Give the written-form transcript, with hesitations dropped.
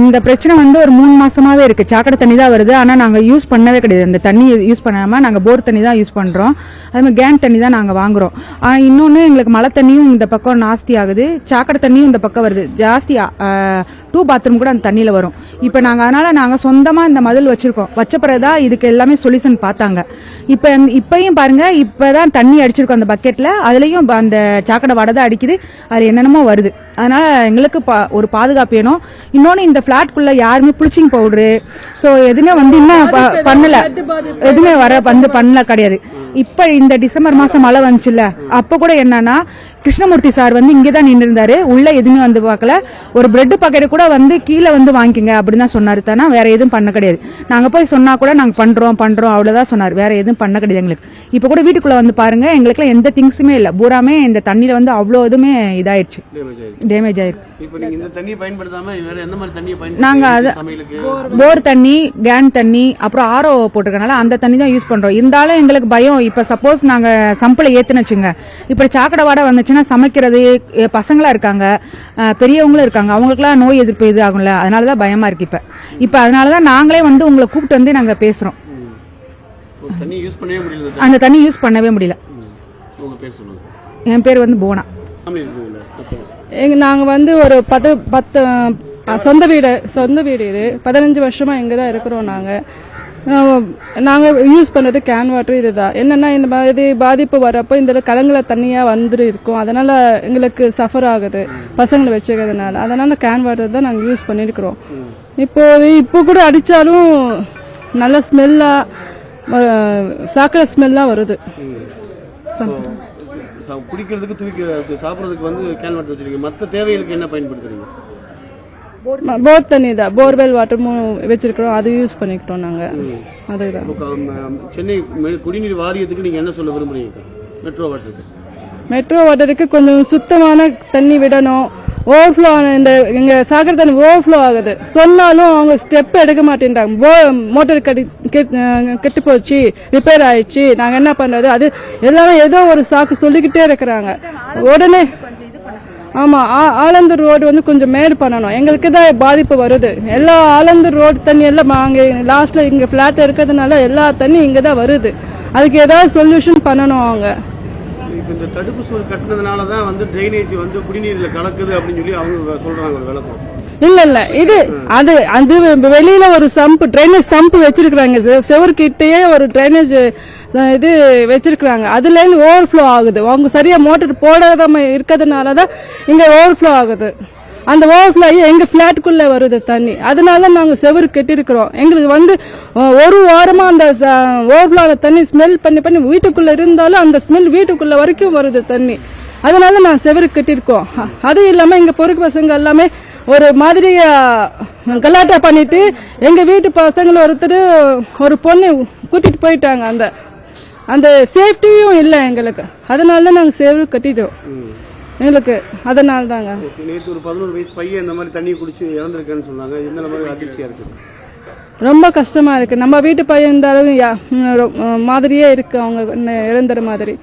இந்த பிரச்சனை வந்து ஒரு 3 மாசமாவே இருக்கு. சாக்கடை தண்ணி தான் வருது, ஆனா நாங்க யூஸ் பண்ணவே கிடையாது. அந்த தண்ணி யூஸ் பண்ணாம நாங்க போர் தண்ணி தான் யூஸ் பண்றோம். அதே மாதிரி கேன் தண்ணி தான் நாங்க வாங்குறோம். இன்னொன்னு எங்களுக்கு மழை தண்ணியும் இந்த பக்கம் நாஸ்தி ஆகுது, சாக்கடை தண்ணியும் இந்த பக்கம் வருது ஜாஸ்தி. 2 பாத்ரூம் கூட அந்த தண்ணியில வரும். இப்ப அதனால நாங்க சொந்தமா இந்த மதில் வச்சிருக்கோம். வச்ச பிறகுதான் இதுக்கு எல்லாமே சொல்யூஷன் பார்த்தாங்க. இப்பயும் பாருங்க, இப்பதான் தண்ணி அடிச்சிருக்கோம் அந்த பக்கெட்ல, அதுலயும் அந்த சாக்கடை வடை அடிக்குது, அது என்னென்னமோ வருது. அதனால எங்களுக்கு ஒரு பாதுகாப்பு வேணும். இன்னொன்னு இந்த பிளாட்குள்ள யாருமே புளிச்சிங் பவுடரு எதுவுமே இன்னும் பண்ணல, எதுவுமே பண்ணல கிடையாது. இப்ப இந்த டிசம்பர் மாசம் மழை வந்துச்சுல்ல, அப்ப கூட என்னன்னா கிருஷ்ணமூர்த்தி சார் இங்கதான் நின்று இருந்தாரு, உள்ள எதுவுமே பார்க்கல. ஒரு பிரெட் பாக்கெட் கூட கீழே வாங்கிக்கங்க அப்படின்னு தான் சொன்னாரு தானே, வேற எதுவும் பண்ண கிடையாது. நாங்க போய் சொன்னா கூட நாங்க பண்றோம் அவ்வளவுதான் சொன்னார், வேற எதுவும் பண்ண கிடையாது எங்களுக்கு. இப்ப கூட வீட்டுக்குள்ள பாருங்க, எங்களுக்கு எந்த திங்ஸுமே இல்ல, பூராமே இந்த தண்ணியில அவ்வளவு எதுவுமே இதாயிடுச்சு, டேமேஜ் ஆயிருக்கு. நாங்க போர் தண்ணி, கேன் தண்ணி, அப்புறம் ஆரோ போட்டிருக்கனால அந்த தண்ணி தான் யூஸ் பண்றோம். இருந்தாலும் எங்களுக்கு பயம், இப்ப சப்போஸ் நாங்க சம்பிளை ஏத்துன்னு வச்சுங்க, இப்ப சாக்கடை வாடை வந்துச்சுன்னா சமைக்கிறது, பசங்களா இருக்காங்க, பெரியவங்களும் இருக்காங்க, அவங்களுக்குலாம் நோய் எதிர்ப்பு இது ஆகும்ல, அதனாலதான் பயமா இருக்கு. இப்ப அதனாலதான் நாங்களே உங்களை கூப்பிட்டு நாங்க பேசுறோம். அந்த தண்ணி யூஸ் பண்ணவே முடியல. என் பேர் போனா. நாங்க ஒரு 10 சொந்த வீடு இது 15 வருஷமா இங்கதான் இருக்கிறோம். நாங்க யூஸ் பண்றது கேன் வாட்டர் இதுதான். என்னன்னா இந்த மாதிரி பாதிப்பு வரப்போ இந்த கலங்கல தண்ணியா இருக்கும், அதனால எங்களுக்கு சஃபர் ஆகுது பசங்களை வச்சுக்கிறதுனால. அதனால கேன் வாட்டர் தான் நாங்க யூஸ் பண்ணிருக்கிறோம். இப்போ கூட அடிச்சாலும் நல்ல ஸ்மெல்லா, சாக்கடை ஸ்மெல்லா வருது. குடிக்கிறதுக்கு, தூக்கிறதுக்கு, சாப்பிடுறதுக்கு கேன் வாட்டர் வச்சிருக்கீங்க. மற்ற தேவைகளுக்கு என்ன பயன்படுத்துறீங்க? போர் தண்ணி தான், போர்வெல் வாட்டர் வச்சிருக்கிறோம், அது யூஸ் பண்ணிக்கிட்டோம் நாங்க. அதுதான். சென்னை குடிநீர் வாரியத்துக்கு நீங்க என்ன சொல்ல விரும்புறீங்க? மெட்ரோ வாட்டருக்கு கொஞ்சம் சுத்தமான தண்ணி விடணும். ஓவர்ஃப்ளோ இந்த எங்க சாக்கடை தண்ணி ஓவர்ஃப்ளோ ஆகுது, சொன்னாலும் அவங்க ஸ்டெப் எடுக்க மாட்டேன்றாங்க. மோட்டர் கெட்டு போச்சு, ரிப்பேர் ஆயிடுச்சு, நாங்க என்ன பண்றது, அது எல்லாமே ஏதோ ஒரு சாக்கு சொல்லிக்கிட்டே இருக்கிறாங்க. உடனே ஆமா, ஆலந்தூர் ரோடு கொஞ்சம் மேடு பண்ணணும், எங்களுக்கு தான் பாதிப்பு வருது. எல்லா ஆலந்தூர் ரோடு தண்ணி எல்லாம் அங்க லாஸ்ட்ல இங்க பிளாட் இருக்கிறதுனால எல்லா தண்ணி இங்கதான் வருது. அதுக்கு ஏதாவது சொல்யூஷன் பண்ணணும் அவங்க. இந்த தடுப்பு சுவர் கட்டினதுனாலதான் டிரைனேஜ் குடிநீர்ல கலக்குது அப்படின்னு சொல்லி அவங்க சொல்றாங்க விளக்கம். இல்ல இது அது வெளியில ஒரு ட்ரைனேஜ் சம்ப் வச்சிருக்காங்க, செவர் கிட்டயே ஒரு ட்ரைனேஜ் இது வச்சிருக்காங்க, அதுல இருந்து ஓவர்ஃப்ளோ ஆகுது. அவங்க சரியா மோட்டர் போடாத இருக்கிறதுனாலதான் இங்க ஓவர்ஃப்ளோ ஆகுது. அந்த ஓவர்ஃப்ளோ எங்க பிளாட்டுக்குள்ள வருது தண்ணி, அதனால நாங்க செவரு கட்டிருக்கிறோம். எங்களுக்கு ஒரு வாரமா அந்த ஓவர்ஃப்ளோ தண்ணி ஸ்மெல் பண்ணி வீட்டுக்குள்ள இருந்தாலும் அந்த ஸ்மெல் வீட்டுக்குள்ள வரைக்கும் வருது தண்ணி. அதனால நான் செவரு கட்டிருக்கோம். அது இல்லாம எங்க பொறுப்பு பசங்க எல்லாமே ஒரு மாதிரி கலாட்டா பண்ணிட்டு எங்க வீட்டு பசங்களை ஒரு பொண்ணு கூட்டிட்டு போயிட்டாங்க. அந்த சேஃப்டியும் இல்லை எங்களுக்கு, அதனால நாங்க செவரு கட்டிட்டோம் எங்களுக்கு. அதனால தாங்க. நேற்று ஒரு 11 வயசு பையன் இந்த மாதிரி தண்ணி குடிச்சு இறந்துருக்கேன்னு சொன்னாங்க. எந்த மாதிரி அதிர்ச்சியா இருக்கு? ரொம்ப கஷ்டமா இருக்கு. நம்ம வீட்டு பையன் இருந்தாலும் மாதிரியே இருக்கு, அவங்க இறந்துற மாதிரி.